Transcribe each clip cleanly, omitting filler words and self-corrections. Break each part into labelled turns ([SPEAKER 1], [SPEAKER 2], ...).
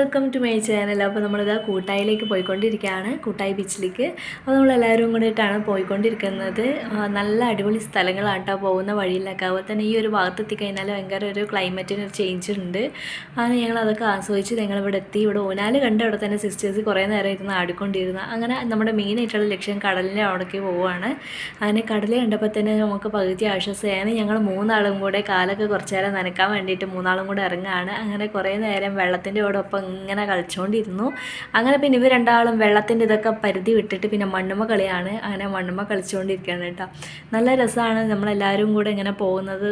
[SPEAKER 1] Welcome to my channel. അപ്പോൾ നമ്മളിതാ കൂട്ടായിലേക്ക് പോയിക്കൊണ്ടിരിക്കുകയാണ്, കൂട്ടായി ബീച്ചിലേക്ക്. അപ്പോൾ നമ്മളെല്ലാവരും കൂടിയിട്ടാണ് പോയിക്കൊണ്ടിരിക്കുന്നത്. നല്ല അടിപൊളി സ്ഥലങ്ങളാണ് കേട്ടോ പോകുന്ന വഴിയിലൊക്കെ. അതുപോലെ തന്നെ ഈ ഒരു ഭാഗത്ത് എത്തിക്കഴിഞ്ഞാൽ ഭയങ്കര ഒരു ക്ലൈമറ്റിന് ഒരു ചേഞ്ച് ഉണ്ട്. അങ്ങനെ ഞങ്ങൾ അതൊക്കെ ആസ്വദിച്ച് ഞങ്ങളിവിടെ എത്തി. ഇവിടെ ഊനാല് കണ്ട് അവിടെ തന്നെ സിസ്റ്റേഴ്സ് കുറേ നേരം ഇരുന്ന് ആടിക്കൊണ്ടിരുന്നു. അങ്ങനെ നമ്മുടെ മെയിനായിട്ടുള്ള ലക്ഷ്യം കടലിൻ്റെ അവിടേക്ക് പോവുകയാണ്. അങ്ങനെ കടൽ കണ്ടപ്പോൾ തന്നെ നമുക്ക് പകുതി ആശ്വാസമാണ്. ഞങ്ങൾ മൂന്നാളും കൂടെ കാലൊക്കെ കുറച്ച് നേരം നനയ്ക്കാൻ വേണ്ടിയിട്ട് മൂന്നാളും കൂടെ ഇറങ്ങുകയാണ്. അങ്ങനെ കുറേ നേരം വെള്ളത്തിൻ്റെ ഓടൊപ്പം ഇങ്ങനെ കളിച്ചുകൊണ്ടിരുന്നു. അങ്ങനെ പിന്നെ ഇവർ രണ്ടാളും വെള്ളത്തിൻ്റെ ഇതൊക്കെ പരിധി വിട്ടിട്ട് പിന്നെ മണ്ണുമ്മ കളിയാണ്. അങ്ങനെ മണ്ണുമ്മ കളിച്ചുകൊണ്ടിരിക്കുകയാണ് കേട്ടോ. നല്ല രസമാണ് നമ്മളെല്ലാവരും കൂടെ ഇങ്ങനെ പോകുന്നത്.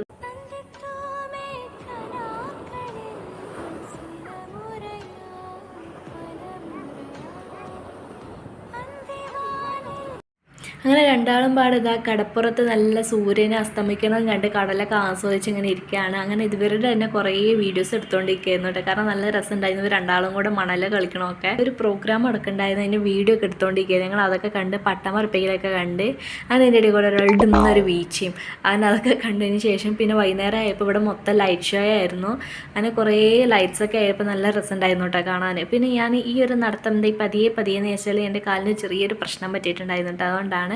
[SPEAKER 1] അങ്ങനെ രണ്ടാളും പാട് ഇതാ കടപ്പുറത്ത് നല്ല സൂര്യനെ അസ്തമിക്കണം കണ്ട് കടലൊക്കെ ആസ്വദിച്ച് ഇങ്ങനെ ഇരിക്കുകയാണ്. അങ്ങനെ ഇവരുടെ തന്നെ കുറേ വീഡിയോസ് എടുത്തുകൊണ്ടിരിക്കുകയായിരുന്നു കേട്ടോ. കാരണം നല്ല രസം ഉണ്ടായിരുന്നു. ഇവർ രണ്ടാളും കൂടെ മണല കളിക്കണമൊക്കെ ഒരു പ്രോഗ്രാം നടക്കുന്നുണ്ടായിരുന്നു. അതിൻ്റെ വീഡിയോ ഒക്കെ എടുത്തുകൊണ്ടിരിക്കുകയായിരുന്നു. ഞങ്ങൾ അതൊക്കെ കണ്ട് പട്ടമറപ്പിക്കലൊക്കെ കണ്ട് അങ്ങനെ ഇതിൻ്റെ ഇടയിൽ കൂടെ ഒരിടുന്നൊരു വീഴ്ചയും അങ്ങനെ അതൊക്കെ കണ്ടതിന് ശേഷം പിന്നെ വൈകുന്നേരം ആയപ്പോൾ ഇവിടെ മൊത്തം ലൈറ്റ് ഷോ ആയിരുന്നു. അങ്ങനെ കുറേ ലൈറ്റ്സൊക്കെ ആയപ്പോൾ നല്ല രസം ഉണ്ടായിരുന്നു കേട്ടോ കാണാൻ. പിന്നെ ഞാൻ ഈ ഒരു നടത്തം ഈ പതിയെ എന്ന് വെച്ചാൽ എൻ്റെ കാലിന് ചെറിയൊരു പ്രശ്നം പറ്റിയിട്ടുണ്ടായിരുന്നു കേട്ടോ. അതുകൊണ്ടാണ്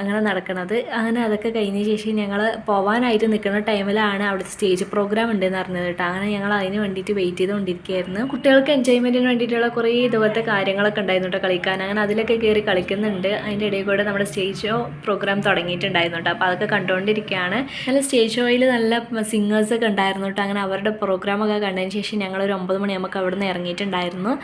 [SPEAKER 1] അങ്ങനെ നടക്കുന്നത്. അങ്ങനെ അതൊക്കെ കഴിഞ്ഞ ശേഷം ഞങ്ങൾ പോകാനായിട്ട് നിൽക്കുന്ന ടൈമിലാണ് അവിടെ സ്റ്റേജ് പ്രോഗ്രാം ഉണ്ടെന്ന് അറിഞ്ഞത് കേട്ടോ. അങ്ങനെ ഞങ്ങൾ അതിന് വേണ്ടിയിട്ട് വെയിറ്റ് ചെയ്തുകൊണ്ടിരിക്കുകയായിരുന്നു. കുട്ടികൾക്ക് എൻജോയ്മെൻറ്റിന് വേണ്ടിയിട്ടുള്ള കുറേ ഇതുപോലത്തെ കാര്യങ്ങളൊക്കെ ഉണ്ടായിരുന്നു കേട്ടോ കളിക്കാൻ. അങ്ങനെ അതിലൊക്കെ കയറി കളിക്കുന്നുണ്ട്. അതിൻ്റെ ഇടയിൽ കൂടെ നമ്മുടെ സ്റ്റേജ് ഷോ പ്രോഗ്രാം തുടങ്ങിയിട്ടുണ്ടായിരുന്നു കേട്ടോ. അപ്പോൾ അതൊക്കെ കണ്ടുകൊണ്ടിരിക്കുകയാണ്. നല്ല സ്റ്റേജ് ഷോയിൽ നല്ല സിംഗേഴ്സൊക്കെ ഉണ്ടായിരുന്നു കേട്ടോ. അങ്ങനെ അവരുടെ പ്രോഗ്രാമൊക്കെ കണ്ടതിന് ശേഷം ഞങ്ങളൊരു 9 മണി നമുക്ക് അവിടെ നിന്ന് ഇറങ്ങിയിട്ടുണ്ടായിരുന്നു.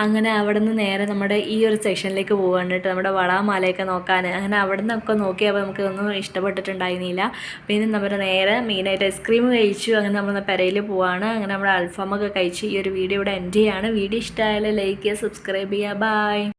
[SPEAKER 1] അങ്ങനെ അവിടെ നിന്ന് നേരെ നമ്മുടെ ഈ ഒരു സെക്ഷനിലേക്ക് പോകാൻ കേട്ടോ, നമ്മുടെ വളാമാലയൊക്കെ നോക്കാൻ. അങ്ങനെ അവിടെ നിന്നൊക്കെ നോക്കിയപ്പോൾ നമുക്കൊന്നും ഇഷ്ടപ്പെട്ടിട്ടുണ്ടായിരുന്നില്ല. പിന്നെ നമ്മൾ നേരെ മെയിനായിട്ട് ഐസ്ക്രീം കഴിച്ചു. അങ്ങനെ നമ്മൾ പെരയിൽ പോവാണ്. അങ്ങനെ നമ്മൾ അൽഫാമൊക്കെ കഴിച്ച് ഈ ഒരു വീഡിയോ ഇവിടെ എൻഡ് ചെയ്യാണ്. വീഡിയോ ഇഷ്ടമായാലും ലൈക്ക് ചെയ്യുക, സബ്സ്ക്രൈബ് ചെയ്യുക. ബൈ.